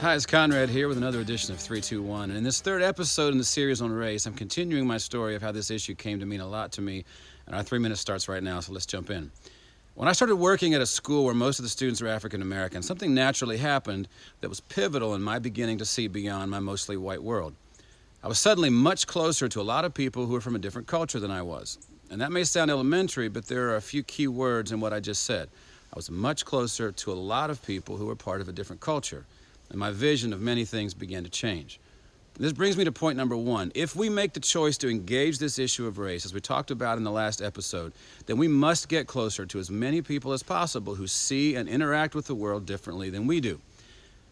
Hi, it's Conrad here with another edition of 321. And in this third episode in the series on race, I'm continuing my story of how this issue came to mean a lot to me. And our 3 minutes starts right now, so let's jump in. When I started working at a school where most of the students were African American, something naturally happened that was pivotal in my beginning to see beyond my mostly white world. I was suddenly much closer to a lot of people who were from a different culture than I was. And that may sound elementary, but there are a few key words in what I just said. I was much closer to a lot of people who were part of a different culture. And my vision of many things began to change. This brings me to point number one. If we make the choice to engage this issue of race, as we talked about in the last episode, then we must get closer to as many people as possible who see and interact with the world differently than we do.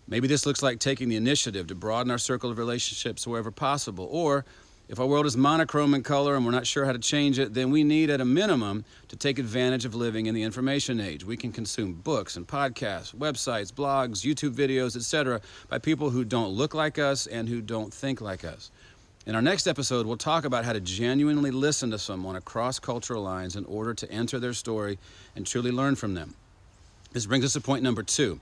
Maybe this looks like taking the initiative to broaden our circle of relationships wherever possible, or if our world is monochrome in color and we're not sure how to change it, then we need, at a minimum, to take advantage of living in the information age. We can consume books and podcasts, websites, blogs, YouTube videos, etc., by people who don't look like us and who don't think like us. In our next episode, we'll talk about how to genuinely listen to someone across cultural lines in order to enter their story and truly learn from them. This brings us to point number two.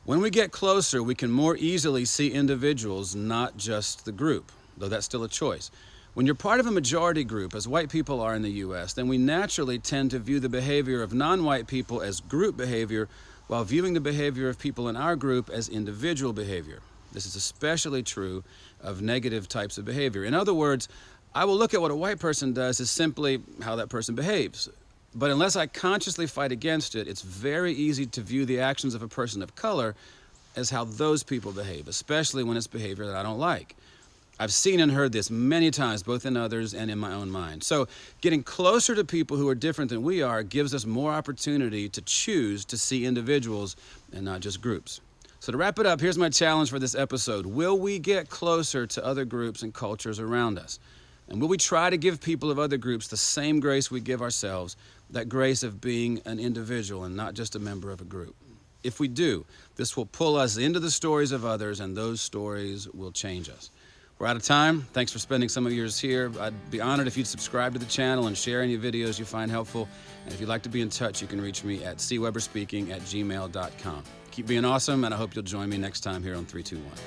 When we get closer, we can more easily see individuals, not just the group, though that's still a choice. When you're part of a majority group, as white people are in the U.S., then we naturally tend to view the behavior of non-white people as group behavior, while viewing the behavior of people in our group as individual behavior. This is especially true of negative types of behavior. In other words, I will look at what a white person does as simply how that person behaves. But unless I consciously fight against it, it's very easy to view the actions of a person of color as how those people behave, especially when it's behavior that I don't like. I've seen and heard this many times, both in others and in my own mind. So getting closer to people who are different than we are gives us more opportunity to choose to see individuals and not just groups. So to wrap it up, here's my challenge for this episode. Will we get closer to other groups and cultures around us? And will we try to give people of other groups the same grace we give ourselves, that grace of being an individual and not just a member of a group? If we do, this will pull us into the stories of others, and those stories will change us. We're out of time. Thanks for spending some of yours here. I'd be honored if you'd subscribe to the channel and share any videos you find helpful. And if you'd like to be in touch, you can reach me at cweberspeaking@gmail.com. Keep being awesome, and I hope you'll join me next time here on 321.